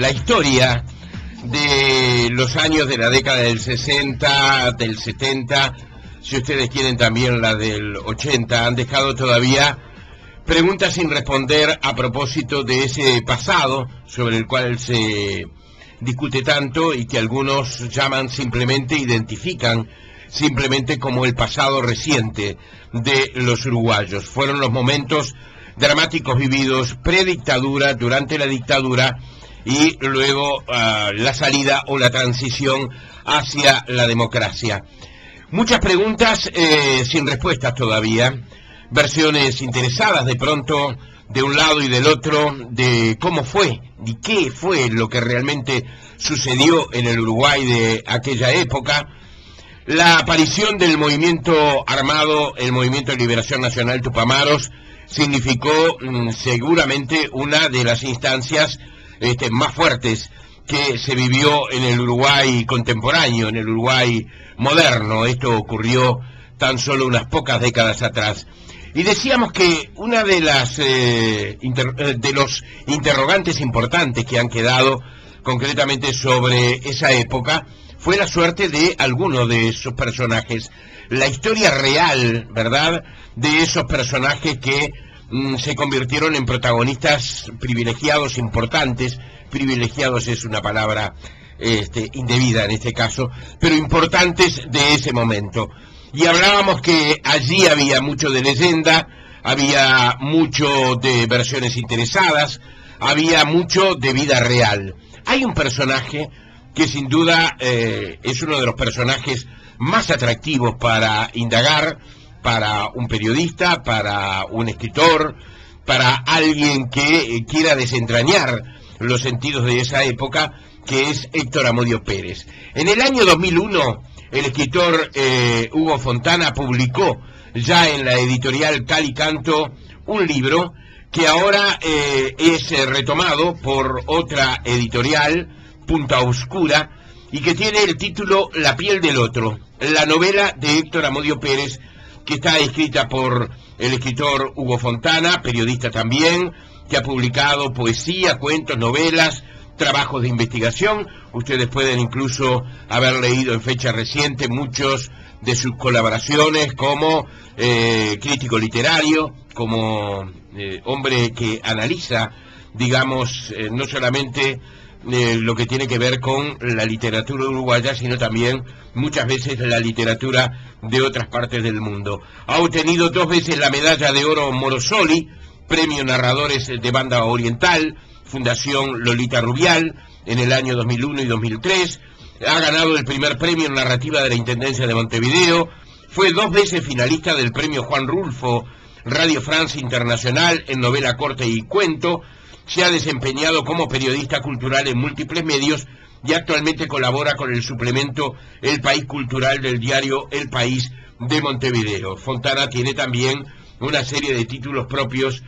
la historia de los años de la década del 60, del 70, si ustedes quieren también la del 80, han dejado todavía preguntas sin responder a propósito de ese pasado sobre el cual se discute tanto y que algunos llaman simplemente, identifican simplemente como el pasado reciente de los uruguayos. Fueron los momentos dramáticos vividos predictadura, durante la dictadura y luego la salida o la transición hacia la democracia. Muchas preguntas sin respuestas todavía, versiones interesadas de pronto de un lado y del otro de cómo fue y qué fue lo que realmente sucedió en el Uruguay de aquella época. La aparición del movimiento armado, el Movimiento de Liberación Nacional Tupamaros, significó seguramente una de las instancias más fuertes que se vivió en el Uruguay contemporáneo, en el Uruguay moderno. Esto ocurrió tan solo unas pocas décadas atrás. Y decíamos que una de las de los interrogantes importantes que han quedado concretamente sobre esa época fue la suerte de algunos de esos personajes, la historia real, ¿verdad?, de esos personajes que se convirtieron en protagonistas privilegiados, importantes. Privilegiados es una palabra indebida en este caso, pero importantes de ese momento. Y hablábamos que allí había mucho de leyenda, había mucho de versiones interesadas, había mucho de vida real. Hay un personaje que sin duda es uno de los personajes más atractivos para indagar, para un periodista, para un escritor, para alguien que quiera desentrañar los sentidos de esa época, que es Héctor Amodio Pérez. En el año 2001, el escritor Hugo Fontana publicó ya en la editorial Cal y Canto un libro que ahora es retomado por otra editorial, Punta Oscura, y que tiene el título La piel del otro, la novela de Héctor Amodio Pérez, que está escrita por el escritor Hugo Fontana, periodista también, que ha publicado poesía, cuentos, novelas, trabajos de investigación. Ustedes pueden incluso haber leído en fecha reciente muchos de sus colaboraciones como crítico literario, como hombre que analiza, digamos, no solamente lo que tiene que ver con la literatura uruguaya, sino también muchas veces la literatura de otras partes del mundo. Ha obtenido 2 veces la medalla de oro Morosoli, premio Narradores de Banda Oriental, Fundación Lolita Rubial, en el año 2001 y 2003. Ha ganado el primer premio en narrativa de la Intendencia de Montevideo. Fue 2 veces finalista del premio Juan Rulfo Radio France Internacional en novela corta y cuento. Se ha desempeñado como periodista cultural en múltiples medios y actualmente colabora con el suplemento El País Cultural del diario El País de Montevideo. Fontana tiene también una serie de títulos propios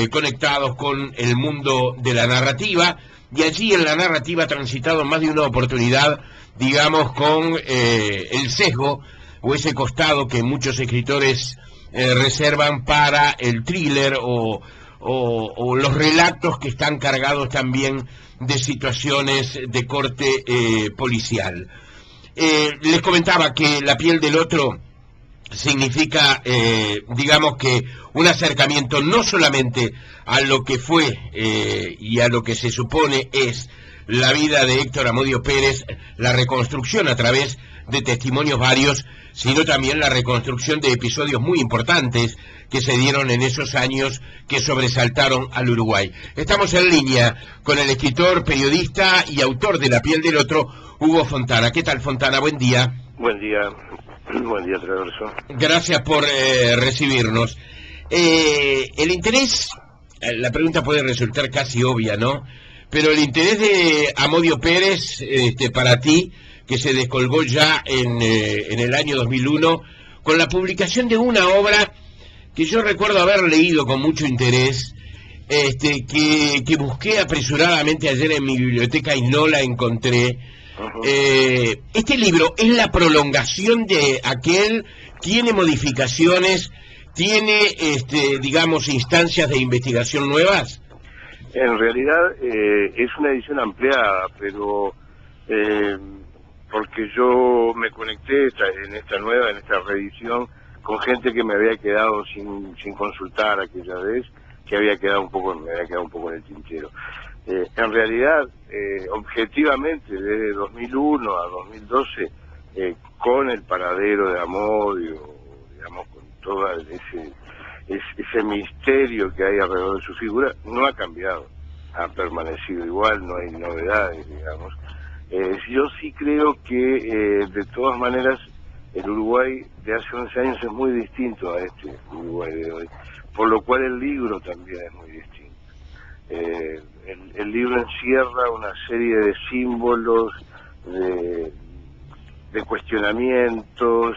conectados con el mundo de la narrativa, y allí en la narrativa ha transitado más de una oportunidad, digamos, con el sesgo o ese costado que muchos escritores reservan para el thriller o los relatos que están cargados también de situaciones de corte policial. Les comentaba que La piel del otro significa, digamos que un acercamiento no solamente a lo que fue y a lo que se supone es la vida de Héctor Amodio Pérez, la reconstrucción a través de testimonios varios, sino también la reconstrucción de episodios muy importantes que se dieron en esos años que sobresaltaron al Uruguay. Estamos en línea con el escritor, periodista y autor de La piel del otro, Hugo Fontana. ¿Qué tal, Fontana? Buen día. Buen día. Buen día, Traverso. Gracias por recibirnos. El interés, la pregunta puede resultar casi obvia, ¿no? Pero el interés de Amodio Pérez para ti, que se descolgó ya en el año 2001, con la publicación de una obra que yo recuerdo haber leído con mucho interés, que busqué apresuradamente ayer en mi biblioteca y no la encontré. Este libro es la prolongación de aquel, tiene modificaciones, tiene, digamos, instancias de investigación nuevas. En realidad es una edición ampliada, pero porque yo me conecté en esta reedición, con gente que me había quedado sin consultar aquella vez, que me había quedado un poco en el tintero. En realidad, objetivamente, desde 2001 a 2012, con el paradero de Amodio, digamos, con todo ese misterio que hay alrededor de su figura, no ha cambiado, ha permanecido igual, no hay novedades, digamos. Yo sí creo que, de todas maneras, el Uruguay de hace 11 años es muy distinto a este Uruguay de hoy, por lo cual el libro también es muy distinto. El libro encierra una serie de símbolos, de cuestionamientos,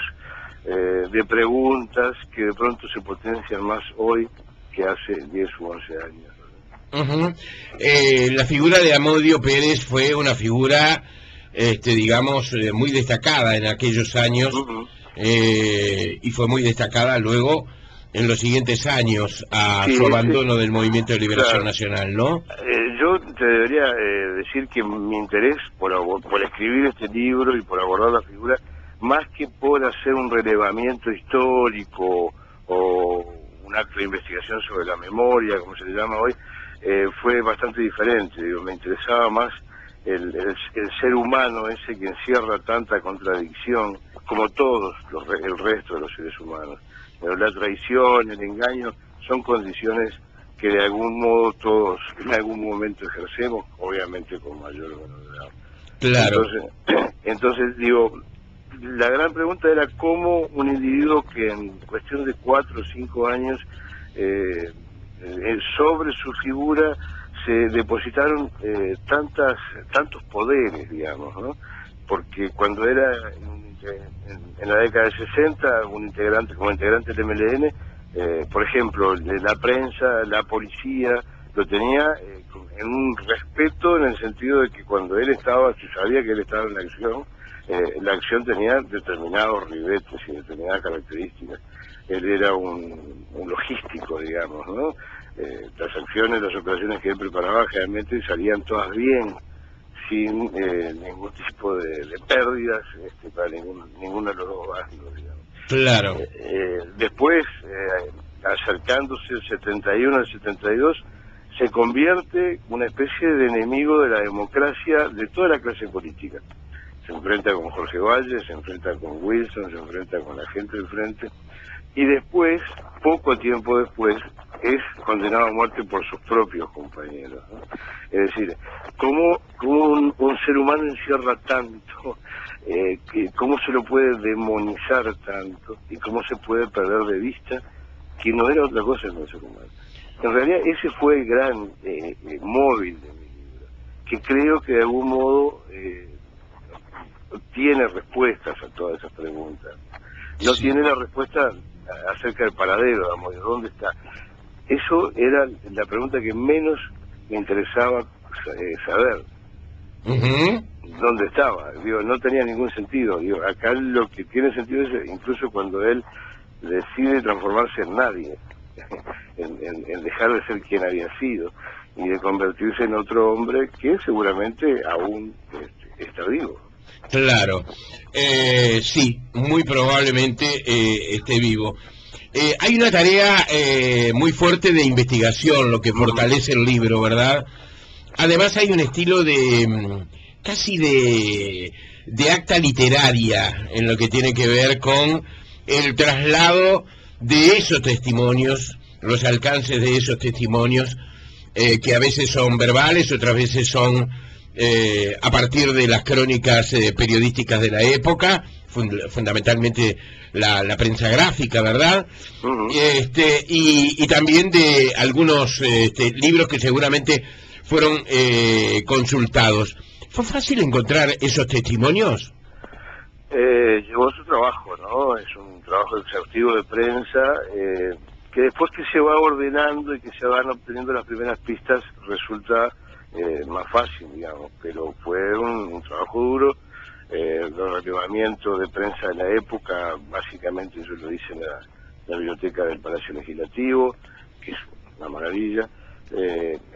de preguntas que de pronto se potencian más hoy que hace 10 u 11 años. La figura de Amodio Pérez fue una figura, digamos, muy destacada en aquellos años, y fue muy destacada luego en los siguientes años a su abandono del Movimiento de Liberación Nacional, ¿no? Yo te debería decir que mi interés por escribir este libro y por abordar la figura, más que por hacer un relevamiento histórico o un acto de investigación sobre la memoria, como se le llama hoy, fue bastante diferente. Digo, me interesaba más el ser humano ese que encierra tanta contradicción, como todos el resto de los seres humanos. Pero la traición, el engaño, son condiciones que de algún modo todos en algún momento ejercemos, obviamente con mayor gravedad. Claro. Entonces digo, la gran pregunta era cómo un individuo que en cuestión de 4 o 5 años sobre su figura se depositaron tantos poderes, digamos, ¿no? Porque cuando era en la década del 60 como integrante del MLN, por ejemplo, la prensa, la policía, lo tenía en un respeto, en el sentido de que cuando él estaba, se sabía que él estaba en la acción tenía determinados ribetes y determinadas características. Él era un logístico, digamos, ¿no? Las acciones, las operaciones que él preparaba generalmente salían todas bien, sin ningún tipo de pérdidas para ninguno de los dos bandos, digamos. Claro. Después, acercándose el 71 al 72, se convierte una especie de enemigo de la democracia de toda la clase política. Se enfrenta con Jorge Valle, se enfrenta con Wilson, se enfrenta con la gente del frente, y después, poco tiempo después, es condenado a muerte por sus propios compañeros, ¿no? Es decir, ¿cómo un ser humano encierra tanto? ¿Cómo se lo puede demonizar tanto? ¿Y cómo se puede perder de vista que no era otra cosa que un ser humano? En realidad ese fue el gran móvil de mi libro, que creo que de algún modo tiene respuestas a todas esas preguntas. No tiene la respuesta acerca del paradero, digamos, de dónde está. Eso era la pregunta que menos me interesaba saber. ¿Dónde estaba? Digo, no tenía ningún sentido. Digo, acá lo que tiene sentido es incluso cuando él decide transformarse en nadie, en dejar de ser quien había sido y de convertirse en otro hombre que seguramente aún está vivo. Claro, sí, muy probablemente esté vivo. Hay una tarea muy fuerte de investigación, lo que fortalece el libro, ¿verdad? Además hay un estilo de casi de acta literaria en lo que tiene que ver con el traslado de esos testimonios, los alcances de esos testimonios, que a veces son verbales, otras veces son a partir de las crónicas periodísticas de la época, fundamentalmente la prensa gráfica, ¿verdad? Y también de algunos libros que seguramente fueron consultados. ¿Fue fácil encontrar esos testimonios? Llevó su trabajo, ¿no? Es un trabajo exhaustivo de prensa, que después que se va ordenando y que se van obteniendo las primeras pistas resulta más fácil, digamos, pero fue un trabajo duro. El relevamiento de prensa de la época, básicamente yo lo hice en la biblioteca del Palacio Legislativo, que es una maravilla,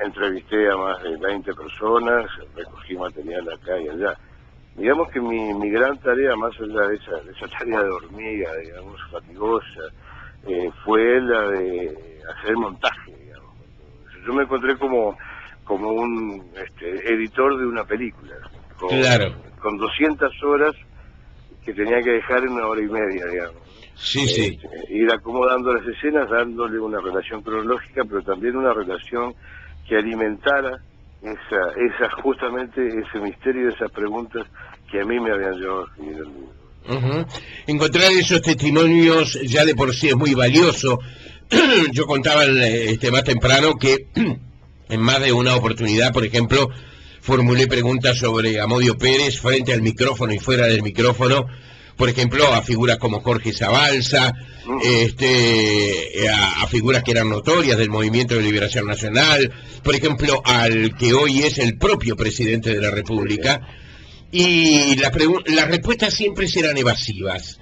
entrevisté a más de 20 personas, recogí material acá y allá. Digamos que mi gran tarea, más allá de esa tarea de hormiga, digamos, fatigosa, fue la de hacer el montaje, digamos. Yo me encontré como un editor de una película, Claro. con 200 horas que tenía que dejar en 1 hora y media, digamos. Sí, sí. Ir acomodando las escenas, dándole una relación cronológica, pero también una relación que alimentara justamente ese misterio, esas preguntas que a mí me habían llevado a escribir el libro. Encontrar esos testimonios ya de por sí es muy valioso. Yo contaba más temprano que en más de una oportunidad, por ejemplo, formulé preguntas sobre Amodio Pérez frente al micrófono y fuera del micrófono, por ejemplo, a figuras como Jorge Zabalza, a figuras que eran notorias del Movimiento de Liberación Nacional, por ejemplo, al que hoy es el propio presidente de la República, y las respuestas siempre serán evasivas,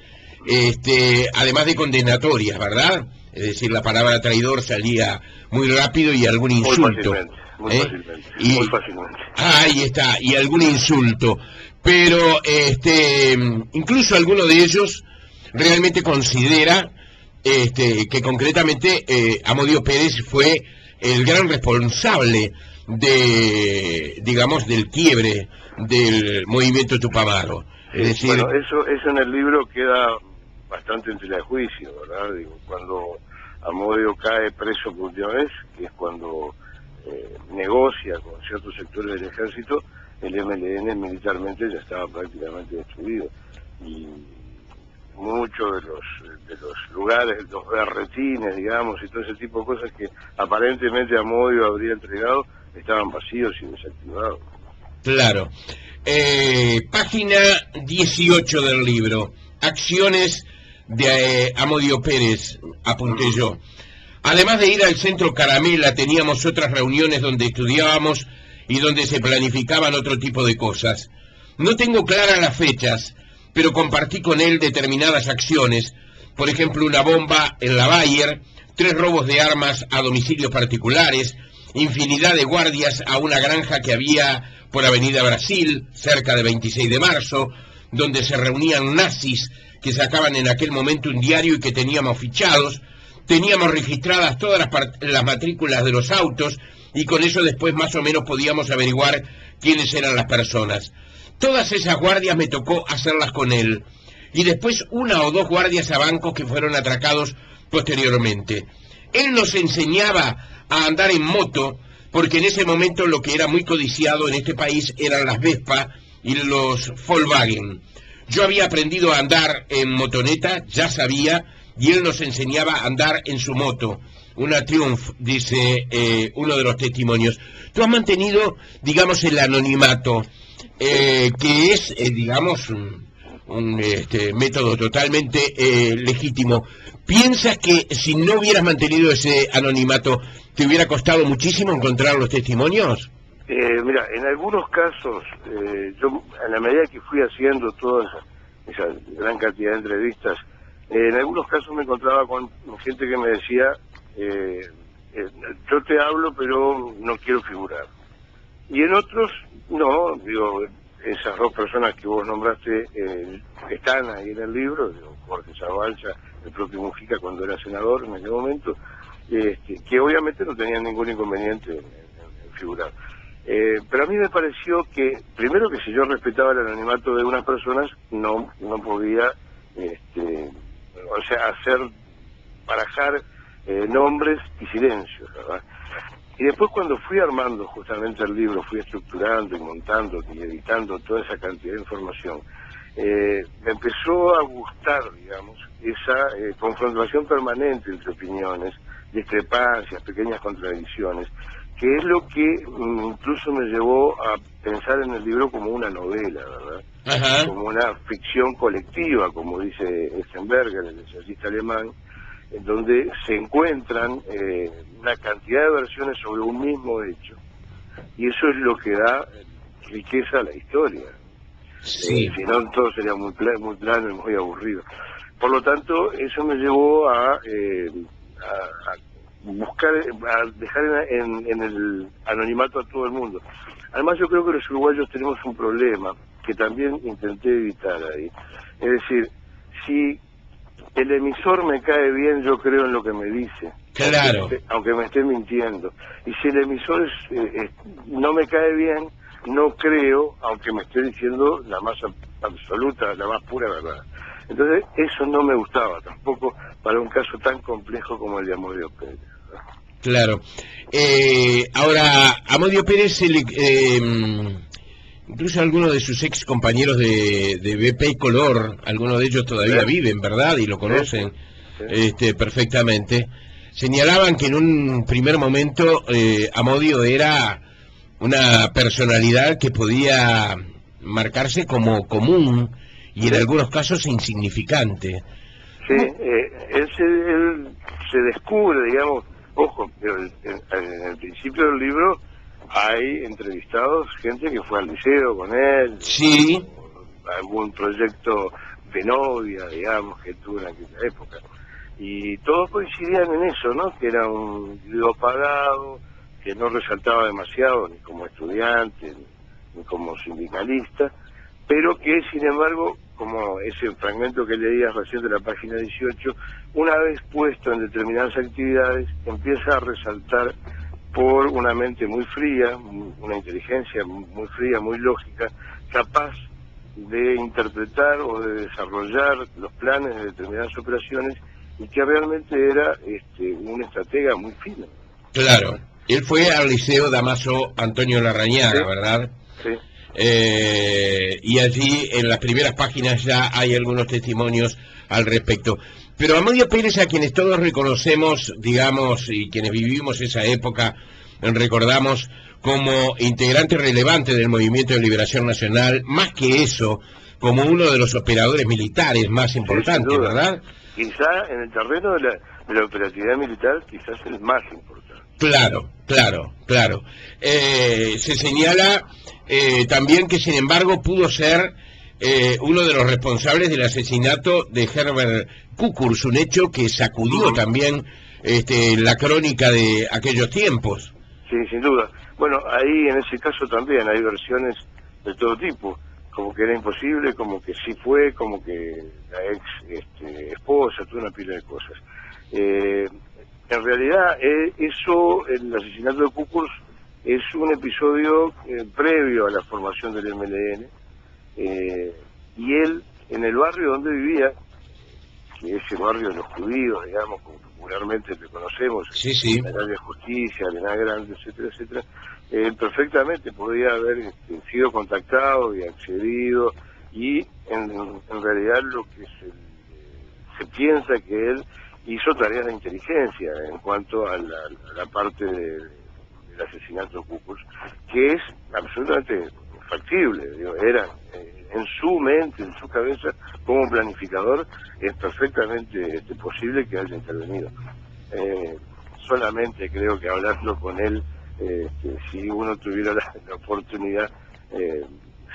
además de condenatorias, ¿verdad? Es decir, la palabra traidor salía muy rápido y algún insulto. Muy fácilmente. Ahí está, y algún insulto. Pero incluso alguno de ellos realmente considera que concretamente Amodio Pérez fue el gran responsable del quiebre del movimiento Tupamaro. Es decir, bueno, eso en el libro queda bastante en tela de juicio, ¿verdad? Digo, cuando Amodio cae preso por última vez, que es cuando negocia con ciertos sectores del ejército, el MLN militarmente ya estaba prácticamente destruido, y muchos de los lugares, los berretines, digamos, y todo ese tipo de cosas que aparentemente Amodio habría entregado, estaban vacíos y desactivados. Claro. Página 18 del libro. Acciones de Amodio Pérez, apunté yo. Además de ir al Centro Caramela, teníamos otras reuniones donde estudiábamos y donde se planificaban otro tipo de cosas. No tengo claras las fechas, pero compartí con él determinadas acciones. Por ejemplo, una bomba en la Bayer, 3 robos de armas a domicilios particulares, infinidad de guardias a una granja que había por Avenida Brasil, cerca de 26 de marzo, donde se reunían nazis que sacaban en aquel momento un diario y que teníamos fichados. Teníamos registradas todas las matrículas de los autos y con eso después más o menos podíamos averiguar quiénes eran las personas. Todas esas guardias me tocó hacerlas con él. Y después 1 o 2 guardias a bancos que fueron atracados posteriormente. Él nos enseñaba a andar en moto, porque en ese momento lo que era muy codiciado en este país eran las Vespa y los Volkswagen. Yo había aprendido a andar en motoneta, ya sabía, y él nos enseñaba a andar en su moto, una Triumph, dice uno de los testimonios. Tú has mantenido, digamos, el anonimato, que es, digamos, un método totalmente legítimo. ¿Piensas que si no hubieras mantenido ese anonimato, te hubiera costado muchísimo encontrar los testimonios? Mira, en algunos casos, yo en la medida que fui haciendo toda esa gran cantidad de entrevistas, en algunos casos me encontraba con gente que me decía, yo te hablo pero no quiero figurar. Y en otros, no, digo, esas 2 personas que vos nombraste están ahí en el libro, digo, Jorge Zabalza, el propio Mujica cuando era senador en aquel momento, que obviamente no tenían ningún inconveniente en figurar. Pero a mí me pareció que, primero, que si yo respetaba el anonimato de unas personas, no podía, barajar nombres y silencios, ¿verdad? Y después, cuando fui armando justamente el libro, fui estructurando y montando y editando toda esa cantidad de información, me empezó a gustar, digamos, esa confrontación permanente entre opiniones, discrepancias, pequeñas contradicciones, que es lo que incluso me llevó a pensar en el libro como una novela, ¿verdad? Ajá. Como una ficción colectiva, como dice Eckenberger, el ensayista alemán, en donde se encuentran una cantidad de versiones sobre un mismo hecho, y eso es lo que da riqueza a la historia. Sí. Si no, todo sería muy plano y muy aburrido. Por lo tanto, eso me llevó a buscar, a dejar en el anonimato a todo el mundo. Además yo creo que los uruguayos tenemos un problema que también intenté evitar ahí. Es decir, si el emisor me cae bien, yo creo en lo que me dice. Claro. Aunque me esté mintiendo. Y si el emisor no me cae bien, no creo, aunque me esté diciendo la más absoluta, la más pura verdad. Entonces, eso no me gustaba tampoco para un caso tan complejo como el de Amodio Pérez. Claro. Ahora, Amodio Pérez, incluso algunos de sus ex compañeros de BP y Color, algunos de ellos todavía viven, ¿verdad? Y lo conocen perfectamente. Señalaban que en un primer momento Amodio era una personalidad que podía marcarse como común y en algunos casos insignificante. Sí, él se descubre, digamos, ojo, pero en el principio del libro hay entrevistados, gente que fue al liceo con él, sí, algún proyecto de novia, digamos, que tuvo en aquella época. Y todos coincidían en eso, ¿no? Que era un individuo pagado, que no resaltaba demasiado, ni como estudiante, ni como sindicalista, pero que, sin embargo, como ese fragmento que leías recién de la página 18, una vez puesto en determinadas actividades, empieza a resaltar por una mente muy fría, una inteligencia muy fría, muy lógica, capaz de interpretar o de desarrollar los planes de determinadas operaciones, y que realmente era un estratega muy fino. Claro, él fue al Liceo Damaso Antonio Larrañaga, Sí, ¿verdad? sí. Y allí en las primeras páginas ya hay algunos testimonios al respecto. Pero Amodio Pérez, a quienes todos reconocemos, digamos, y quienes vivimos esa época, recordamos como integrante relevante del Movimiento de Liberación Nacional, más que eso, como uno de los operadores militares más importantes, Sí, ¿verdad? Quizá en el terreno de la operatividad militar, quizás el más importante. Claro, claro, claro. Se señala también que, sin embargo, pudo ser uno de los responsables del asesinato de Herbert Kukurs, un hecho que sacudió también la crónica de aquellos tiempos. Sí, sin duda. Bueno, ahí en ese caso también hay versiones de todo tipo, como que era imposible, como que sí fue, como que la ex esposa, toda una pila de cosas. En realidad, el asesinato de Kukurs es un episodio previo a la formación del MLN, y él, en el barrio donde vivía, que es el barrio de los judíos, digamos, como popularmente le conocemos, Sí, sí. la calle Justicia, Arenal Grande, etcétera, etcétera, perfectamente podía haber sido contactado y accedido, y en realidad lo que se piensa que él hizo tareas de inteligencia en cuanto a la parte del asesinato de Kukurs, que es absolutamente factible, digo, era en su mente, en su cabeza, como planificador, es perfectamente posible que haya intervenido. Solamente creo que hablando con él, si uno tuviera la oportunidad,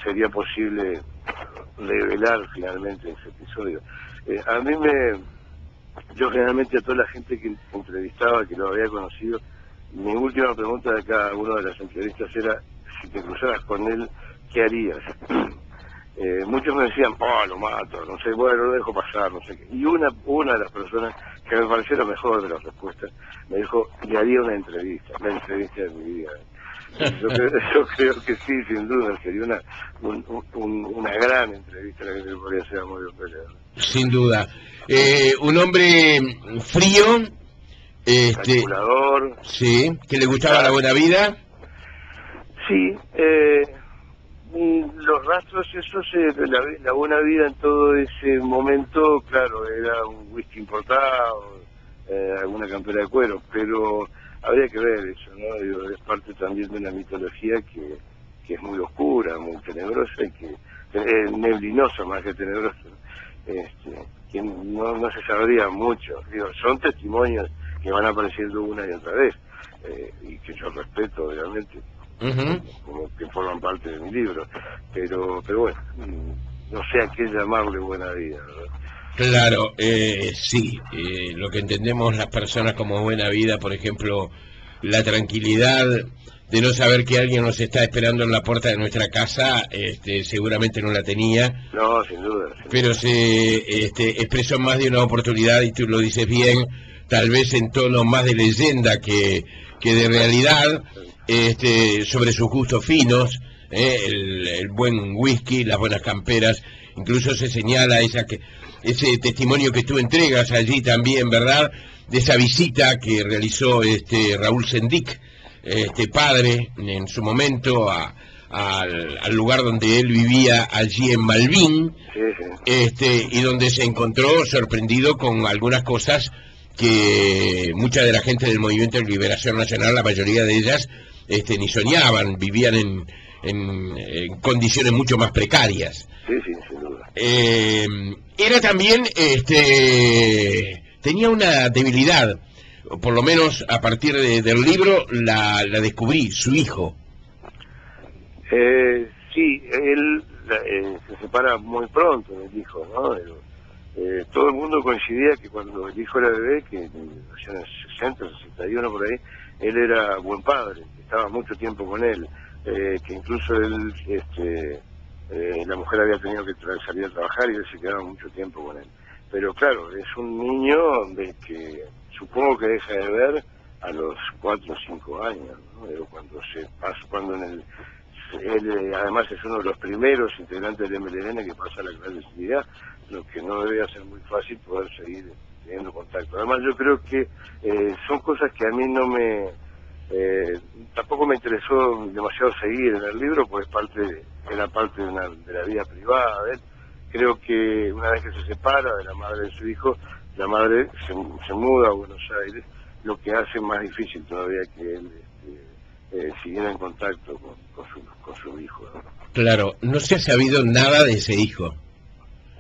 sería posible revelar finalmente ese episodio. Yo generalmente a toda la gente que entrevistaba, que lo había conocido, mi última pregunta de cada una de las entrevistas era: si te cruzaras con él, ¿qué harías? Muchos me decían, lo mato, no sé, bueno, lo dejo pasar, no sé qué. Y una de las personas que me pareció lo mejor de las respuestas me dijo: le haría una entrevista, la entrevista de mi vida. Yo creo que sí, sin duda, sería una gran entrevista la que se podría hacer a Amodio Pérez. Sin duda. Un hombre frío, Calculador. sí, que le gustaba la buena vida. Sí, los rastros esos de la buena vida en todo ese momento, claro, era un whisky importado, alguna campera de cuero, pero habría que ver eso, ¿no? Digo, es parte también de una mitología que es muy oscura, muy tenebrosa, y que neblinosa más que tenebrosa, que no se sabría mucho. Digo, son testimonios que van apareciendo una y otra vez, y que yo respeto, obviamente, como que forman parte de mi libro, pero bueno, no sé a qué llamarle buena vida, ¿verdad? Claro, sí, lo que entendemos las personas como buena vida, por ejemplo, la tranquilidad de no saber que alguien nos está esperando en la puerta de nuestra casa, seguramente no la tenía, No, sin duda. Sin pero duda. se expresó en más de una oportunidad, y tú lo dices bien, tal vez en tono más de leyenda que de realidad, sobre sus gustos finos, el buen whisky, las buenas camperas. Incluso se señala ese testimonio que tú entregas allí también, ¿verdad?, de esa visita que realizó Raúl Sendic, padre, en su momento al lugar donde él vivía, allí en Malvin, Sí, sí. y donde se encontró sorprendido con algunas cosas que mucha de la gente del Movimiento de Liberación Nacional, la mayoría de ellas, ni soñaban, vivían en condiciones mucho más precarias. Sí, sí, sin duda. Era también, tenía una debilidad, por lo menos a partir del libro la descubrí, su hijo. Sí, él se separa muy pronto del hijo, ¿no? Todo el mundo coincidía que cuando el hijo era bebé, que en los años 60, 61 por ahí, él era buen padre, que estaba mucho tiempo con él, que incluso él, la mujer había tenido que salir a trabajar y él se quedaba mucho tiempo con él. Pero claro, es un niño de que supongo que deja de ver a los 4 o 5 años, ¿no? Cuando se pasa, cuando él además es uno de los primeros integrantes del MLN que pasa a la clandestinidad, lo que no debe ser muy fácil poder seguir teniendo contacto. Además yo creo que son cosas que a mí no me... tampoco me interesó demasiado seguir en el libro, pues era parte de la vida privada de él. Creo que una vez que se separa de la madre de su hijo, la madre se muda a Buenos Aires, lo que hace más difícil todavía que él siguiera en contacto con su hijo, ¿no? Claro, no se ha sabido nada de ese hijo.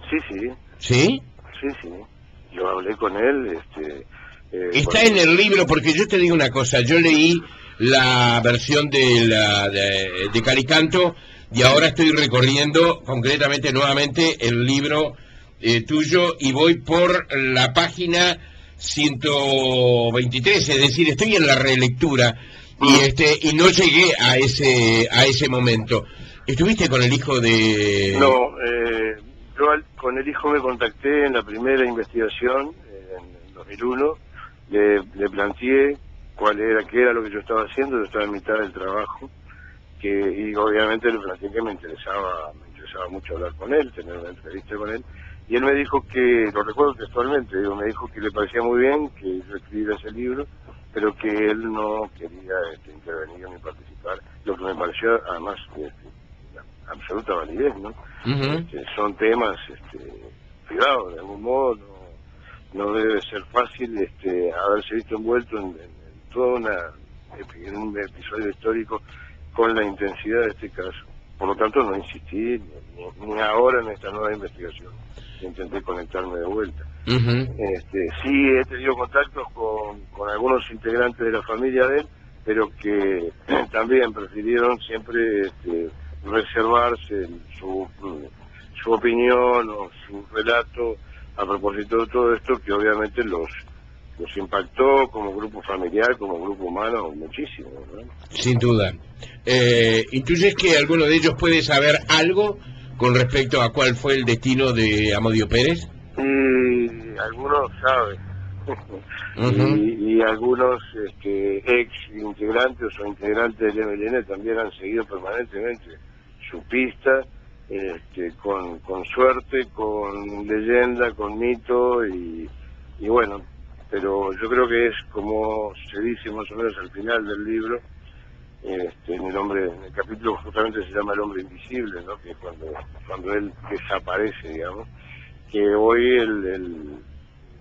Sí, sí, ¿Sí? sí, sí. Yo hablé con él, Está en el libro, porque yo te digo una cosa, yo leí la versión de Calicanto y ahora estoy recorriendo concretamente nuevamente el libro tuyo y voy por la página 123, es decir, estoy en la relectura y no llegué a ese momento. ¿Estuviste con el hijo de...? No, yo con el hijo me contacté en la primera investigación, en 2001, le planteé qué era lo que yo estaba haciendo, yo estaba en mitad del trabajo, y obviamente le planteé que me interesaba mucho hablar con él, tener una entrevista con él, y él me dijo que, lo recuerdo textualmente, me dijo que le parecía muy bien que yo escribiera ese libro, pero que él no quería intervenir ni participar, lo que me pareció además absoluta validez, ¿no? Uh-huh. Son temas privados, de algún modo, no debe ser fácil haberse visto envuelto en un episodio histórico con la intensidad de este caso. Por lo tanto, no insistí, ni ahora en esta nueva investigación. Intenté conectarme de vuelta. Uh-huh. Sí he tenido contactos con algunos integrantes de la familia de él, pero que también prefirieron siempre reservarse su opinión o su relato a propósito de todo esto, que obviamente los impactó como grupo familiar, como grupo humano, muchísimo, ¿no? Sin duda. ¿Intuyes que alguno de ellos puede saber algo con respecto a cuál fue el destino de Amodio Pérez? Y algunos saben. Uh-huh. y algunos ex integrantes o integrantes del MLN también han seguido permanentemente su pista, con suerte, con leyenda, con mito y bueno, pero yo creo que es como se dice más o menos al final del libro, en el capítulo justamente se llama El hombre invisible, ¿no? Que es cuando él desaparece, digamos, que hoy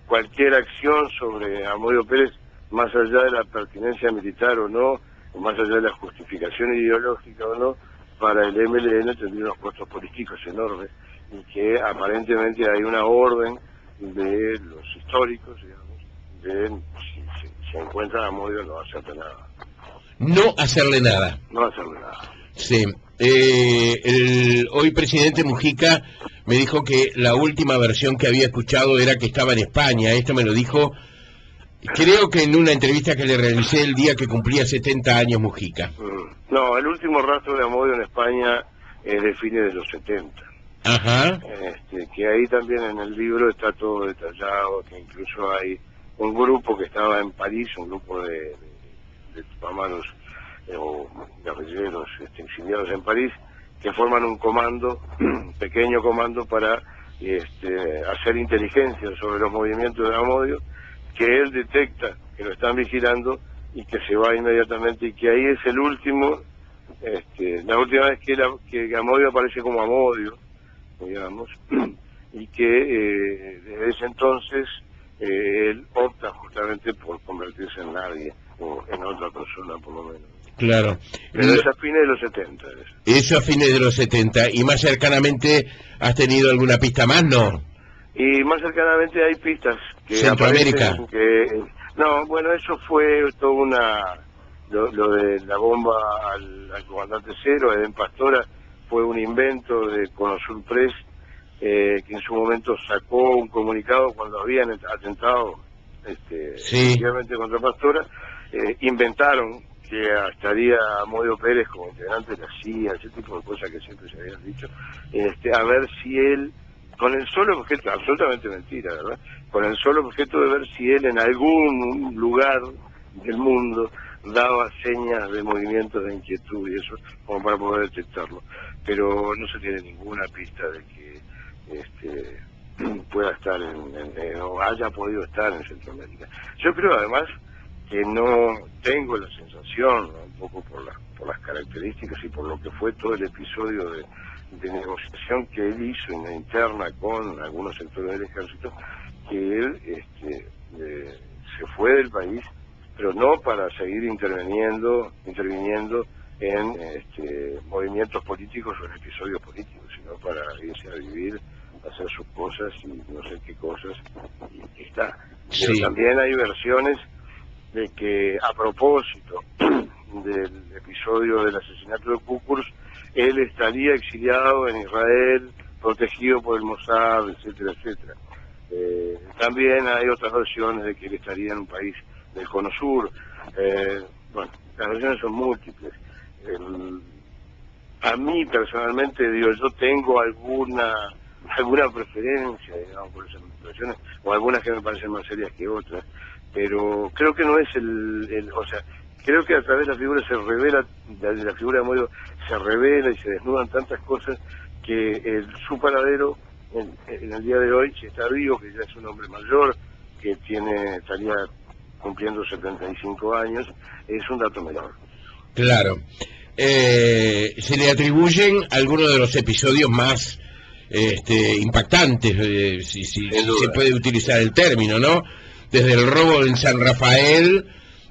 cualquier acción sobre Amodio Pérez, más allá de la pertinencia militar o no, o más allá de la justificación ideológica o no, para el MLN tendría unos costos políticos enormes, y que aparentemente hay una orden de los históricos, digamos, de si se encuentra Amodio no hacerle nada. No hacerle nada. No hacerle nada. Sí. El hoy presidente Mujica me dijo que la última versión que había escuchado era que estaba en España. Esto me lo dijo, creo que en una entrevista que le realicé el día que cumplía 70 años Mujica. No, el último rastro de Amodio en España es de fines de los 70. Ajá. Que ahí también en el libro está todo detallado, que incluso hay un grupo que estaba en París, un grupo de tupamaros o guerrilleros exiliados en París, que forman un comando, un pequeño comando para hacer inteligencia sobre los movimientos de Amodio, que él detecta que lo están vigilando y que se va inmediatamente, y que ahí es el último, la última vez que Amodio aparece como Amodio, digamos, y que desde ese entonces él opta justamente por convertirse en nadie, o en otra persona por lo menos. Claro. Pero es a fines de los 70. Eso a fines de los 70. ¿Y más cercanamente has tenido alguna pista más, no? Y más cercanamente hay pistas que Centroamérica. No, bueno, eso fue toda lo de la bomba al comandante Cero, Edén Pastora, fue un invento de Conosur Press, que en su momento sacó un comunicado cuando habían atentado efectivamente contra Pastora. Inventaron que estaría Amodio Pérez como integrante de la CIA, ese tipo de cosas que siempre se habían dicho, a ver si él, con el solo objeto, absolutamente mentira, ¿verdad?, con el solo objeto de ver si él en algún lugar del mundo daba señas de movimientos de inquietud y eso, como para poder detectarlo. Pero no se tiene ninguna pista de que pueda estar o haya podido estar en Centroamérica. Yo creo además que no tengo la sensación, ¿no?, un poco por las características y por lo que fue todo el episodio de negociación que él hizo en la interna con algunos sectores del ejército, que él se fue del país, pero no para seguir interviniendo en movimientos políticos o en episodios políticos, sino para irse a vivir, hacer sus cosas y no sé qué cosas, y está. Sí. Pero también hay versiones de que a propósito del episodio del asesinato de Kukurs, él estaría exiliado en Israel, protegido por el Mossad, etcétera, etcétera. También hay otras versiones de que él estaría en un país del Cono Sur. Bueno, las versiones son múltiples. A mí personalmente, yo tengo alguna preferencia, digamos, por esas versiones, o algunas que me parecen más serias que otras, pero creo que no es o sea, creo que a través de la figura se revela, de la figura de Amodio se revela y se desnudan tantas cosas que su paradero en el día de hoy, si está vivo, que ya es un hombre mayor, que estaría cumpliendo 75 años, es un dato menor. Claro. Se le atribuyen algunos de los episodios más impactantes, si se puede utilizar el término, ¿no? Desde el robo en San Rafael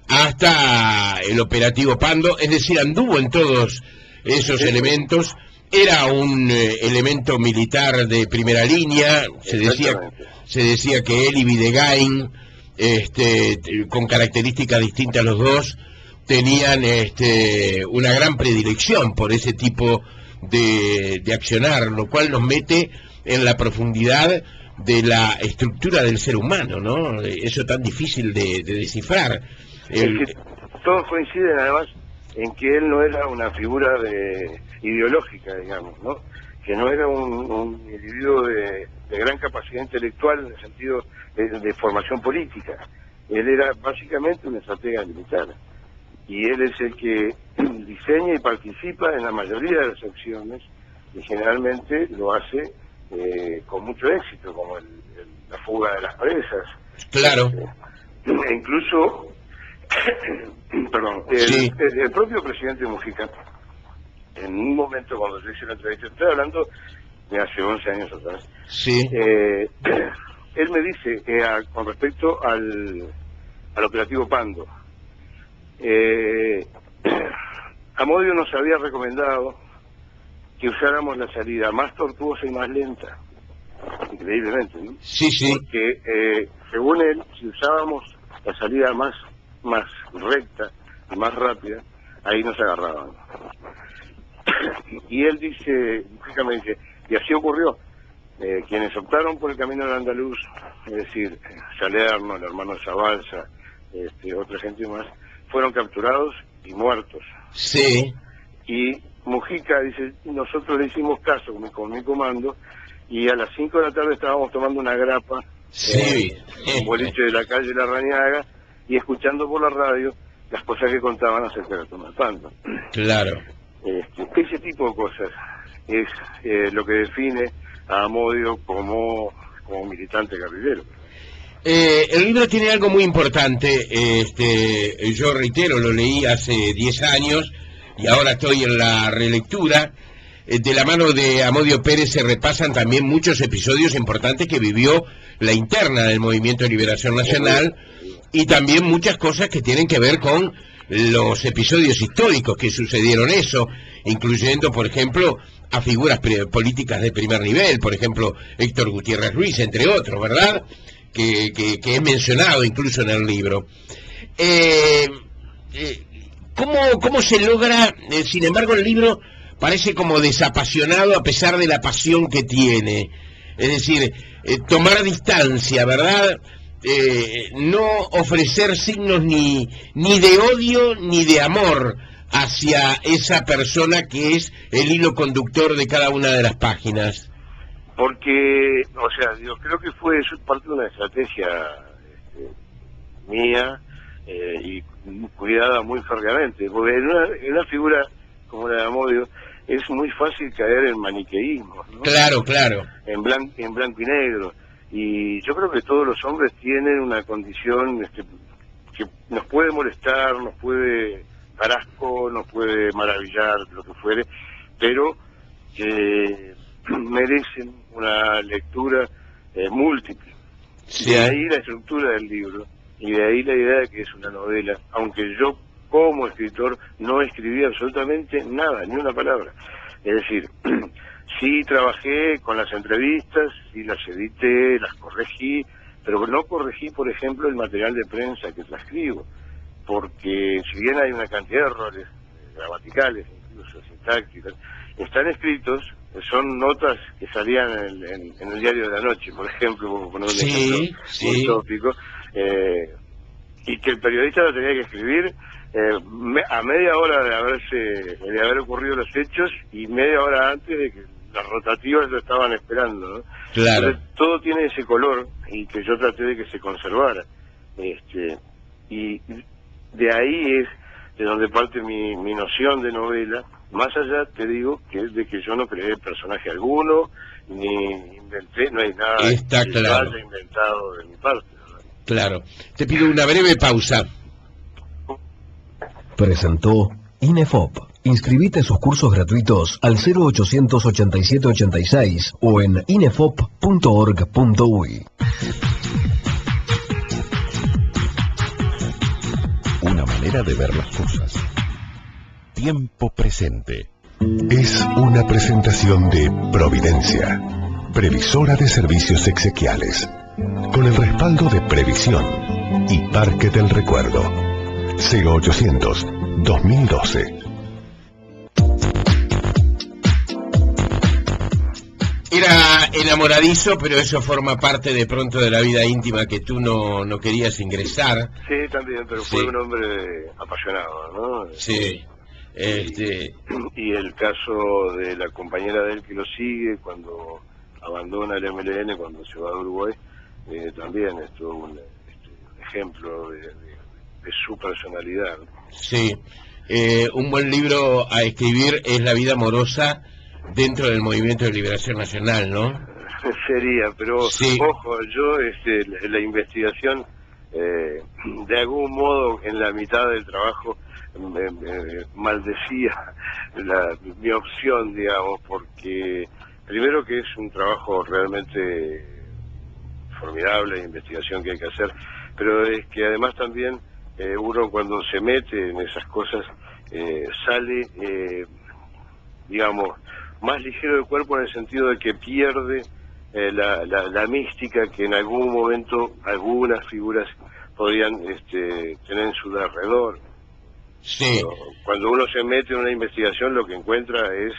hasta el operativo Pando, es decir, anduvo en todos esos elementos. Era un elemento militar de primera línea, se decía que él y Videgain, con características distintas los dos, tenían una gran predilección por ese tipo de accionar, lo cual nos mete en la profundidad de la estructura del ser humano, ¿no? Eso tan difícil de descifrar. Es que todos coinciden además en que él no era una figura ideológica, digamos, ¿no?, que no era un individuo de gran capacidad intelectual en el sentido de formación política. Él era básicamente un estratega militar, y él es el que diseña y participa en la mayoría de las acciones, y generalmente lo hace con mucho éxito, como la fuga de las presas. Claro. E incluso perdón, el propio presidente Mujica, en un momento cuando yo hice la entrevista, estoy hablando de hace 11 años atrás, sí, él me dice con respecto al operativo Pando, Amodio nos había recomendado que usáramos la salida más tortuosa y más lenta, increíblemente, ¿no? Sí, sí. Porque según él, si usábamos la salida más recta y más rápida, ahí nos agarraban. Y él dice, Mujica me dice, y así ocurrió. quienes optaron por el camino del andaluz, es decir, Salerno, el hermano Zabalza, otra gente más, fueron capturados y muertos. Sí. Y Mujica dice, nosotros le hicimos caso con mi comando, y a las 5 de la tarde estábamos tomando una grapa, Sí. en un boliche de la calle La Rañaga, y escuchando por la radio las cosas que contaban acerca de Tomás Pando. Claro. Ese tipo de cosas es lo que define a Amodio como militante guerrillero. El libro tiene algo muy importante, yo reitero, lo leí hace 10 años y ahora estoy en la relectura. De la mano de Amodio Pérez se repasan también muchos episodios importantes que vivió la interna del Movimiento de Liberación Nacional y también muchas cosas que tienen que ver con los episodios históricos que sucedieron eso, incluyendo, por ejemplo, a figuras políticas de primer nivel, por ejemplo, Héctor Gutiérrez Ruiz, entre otros, ¿verdad?, que es mencionado incluso en el libro. ¿Cómo se logra, sin embargo, el libro parece como desapasionado a pesar de la pasión que tiene? Es decir, tomar distancia, ¿verdad?, no ofrecer signos ni de odio ni de amor hacia esa persona que es el hilo conductor de cada una de las páginas. Porque, o sea, yo creo que fue parte de una estrategia mía y cuidada muy férreamente, porque en una figura como la de Amodio es muy fácil caer en maniqueísmo, ¿no? Claro, claro. En blanco y negro. Y yo creo que todos los hombres tienen una condición que nos puede molestar, nos puede dar asco, nos puede maravillar, lo que fuere, pero que merecen una lectura múltiple. Sí. De ahí la estructura del libro y de ahí la idea de que es una novela, aunque yo como escritor no escribí absolutamente nada, ni una palabra. Es decir, sí trabajé con las entrevistas, sí las edité, las corregí, pero no corregí, por ejemplo, el material de prensa que transcribo, porque si bien hay una cantidad de errores gramaticales, incluso sintácticos, están escritos, son notas que salían en el diario de la noche, por ejemplo, por poner un ejemplo muy tópico, y que el periodista lo tenía que escribir a media hora de haber ocurrido los hechos y media hora antes de que las rotativas lo estaban esperando, ¿no? Claro. Entonces, todo tiene ese color y que yo traté de que se conservara, y de ahí es de donde parte mi noción de novela. Más allá, te digo, que es de que yo no creé personaje alguno, ni inventé, no hay nada Está que claro. yo haya inventado de mi parte, ¿verdad? Claro. Te pido una breve pausa. Presentó INEFOP. Inscribite sus cursos gratuitos al 0800 87 86 o en inefop.org.uy. Una manera de ver las cosas. Tiempo presente. Es una presentación de Providencia, previsora de servicios exequiales, con el respaldo de Previsión y Parque del Recuerdo. 0800 2012. Era enamoradizo, pero eso forma parte de pronto de la vida íntima que tú no querías ingresar. Sí, también, pero fue un hombre apasionado, ¿no? Sí. Y el caso de la compañera de él que lo sigue cuando abandona el MLN, cuando se va a Uruguay, también es todo un ejemplo de su personalidad. Sí. Un buen libro a escribir es La vida amorosa dentro del Movimiento de Liberación Nacional, ¿no? Sería, pero sí. Ojo, yo la investigación, de algún modo en la mitad del trabajo maldecía mi opción, digamos, porque primero que es un trabajo realmente formidable de investigación que hay que hacer, pero es que además también uno cuando se mete en esas cosas sale, digamos, más ligero de cuerpo en el sentido de que pierde la mística que en algún momento algunas figuras podrían tener en su alrededor. Sí. Cuando uno se mete en una investigación, lo que encuentra es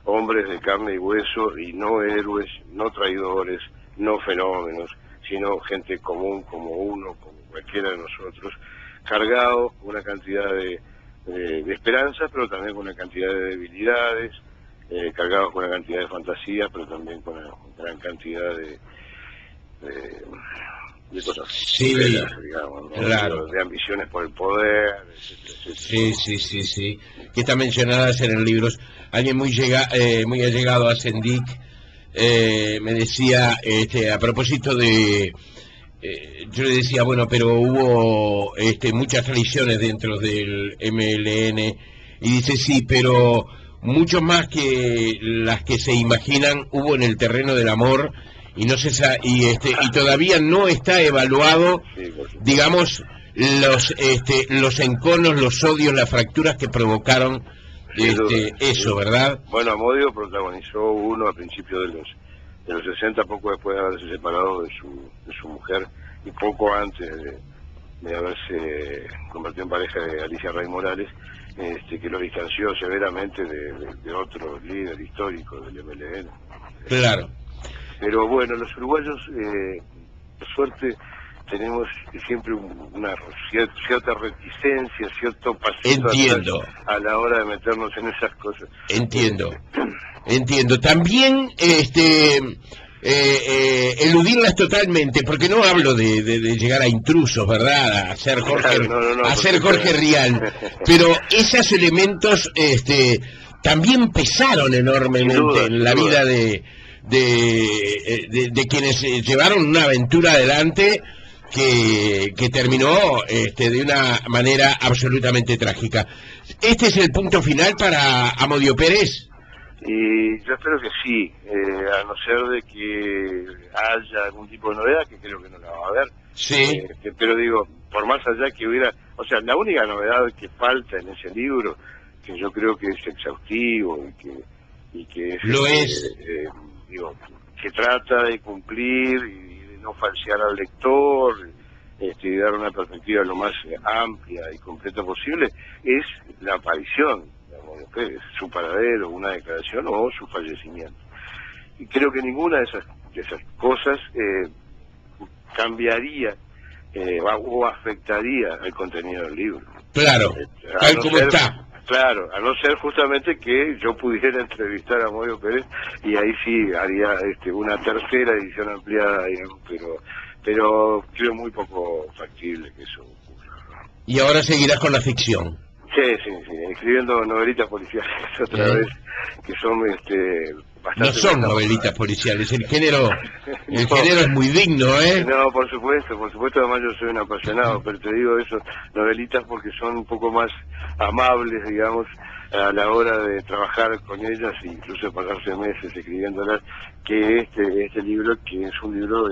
hombres de carne y hueso, y no héroes, no traidores, no fenómenos, sino gente común como uno, como cualquiera de nosotros, cargados con una cantidad de esperanzas, pero también con una cantidad de debilidades, cargados con una cantidad de fantasía, pero también con una gran cantidad de cosas, sí, digamos, ¿no? claro, de ambiciones por el poder, etcétera. Sí, que están mencionadas en el libro. Alguien muy allegado a Sendik me decía, a propósito de, yo le decía, bueno, pero hubo muchas traiciones dentro del MLN, y dice, sí, pero mucho más que las que se imaginan hubo en el terreno del amor, y no se y todavía no está evaluado, digamos, los enconos, los odios, las fracturas que provocaron eso, ¿verdad? Bueno, Amodio protagonizó uno a principios de los 60, poco después de haberse separado de su mujer, y poco antes de haberse convertido en pareja de Alicia Rey Morales, que lo distanció severamente de otro líder histórico del MLN. Claro. Pero bueno, los uruguayos, por suerte, tenemos siempre una cierta reticencia, cierto pasito atrás a la hora de meternos en esas cosas. Entiendo. También eludirlas totalmente, porque no hablo de llegar a intrusos, ¿verdad? A ser Jorge, Jorge Rial, pero esos elementos también pesaron enormemente en la vida de quienes llevaron una aventura adelante que terminó de una manera absolutamente trágica. ¿Este es el punto final para Amodio Pérez? Y yo espero que sí, a no ser de que haya algún tipo de novedad, que creo que no la va a haber. Sí. Pero digo, por más allá que hubiera, o sea, la única novedad que falta en ese libro, que yo creo que es exhaustivo y que es, lo es, digo, que trata de cumplir y de no falsear al lector, y dar una perspectiva lo más amplia y completa posible, es la aparición de Amodio Pérez, su paradero, una declaración o su fallecimiento. Y creo que ninguna de esas cosas cambiaría o afectaría el contenido del libro. Claro, tal como está. Claro, a no ser justamente que yo pudiera entrevistar a Amodio Pérez, y ahí sí haría una tercera edición ampliada, digamos, pero creo muy poco factible que eso ocurra. Y ahora seguirás con la ficción. Sí, escribiendo novelitas policiales otra vez, que son bastante... No son novelitas policiales, el género es muy digno, ¿eh? No, por supuesto, además yo soy un apasionado, pero te digo eso, novelitas porque son un poco más amables, digamos, a la hora de trabajar con ellas, e incluso pasarse meses escribiéndolas, que este libro, que es un libro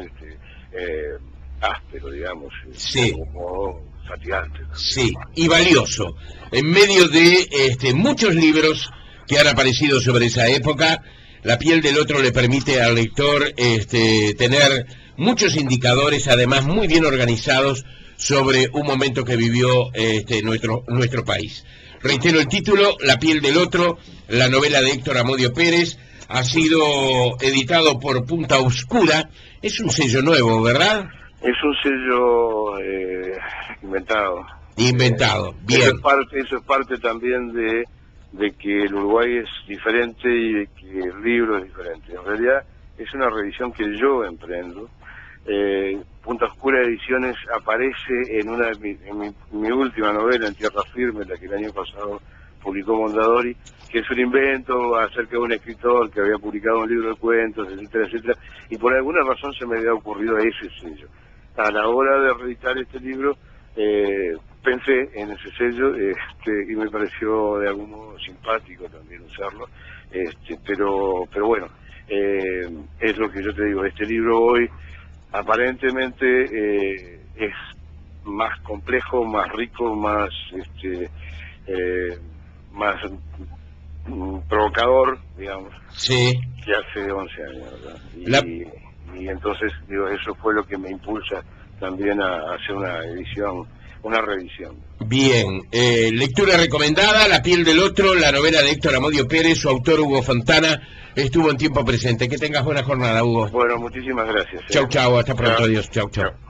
áspero, digamos, sí, como fatigante, ¿no? Sí, y valioso, en medio de muchos libros que han aparecido sobre esa época. La piel del otro le permite al lector tener muchos indicadores, además muy bien organizados, sobre un momento que vivió nuestro país. Reitero el título, La piel del otro, la novela de Héctor Amodio Pérez, ha sido editado por Punta Oscura. Es un sello nuevo, ¿verdad? Es un sello inventado. Bien. Eso es parte también de que el Uruguay es diferente y de que el libro es diferente. En realidad es una revisión que yo emprendo. Punta Oscura Ediciones aparece en mi última novela, En Tierra Firme, la que el año pasado publicó Mondadori, que es un invento acerca de un escritor que había publicado un libro de cuentos, etcétera, y por alguna razón se me había ocurrido ese sello. A la hora de reeditar este libro, pensé en ese sello, y me pareció de algún modo simpático también usarlo, pero bueno, es lo que yo te digo, este libro hoy aparentemente es más complejo, más rico, más provocador, digamos, sí, que hace 11 años, ¿verdad? Y entonces, digo, eso fue lo que me impulsa también a hacer una edición una revisión. Bien, lectura recomendada, La piel del otro, la novela de Héctor Amodio Pérez, su autor Hugo Fontana, estuvo en Tiempo Presente. Que tengas buena jornada, Hugo. Bueno, muchísimas gracias. Chau, chau, hasta pronto, Chau. adiós, chau, chau.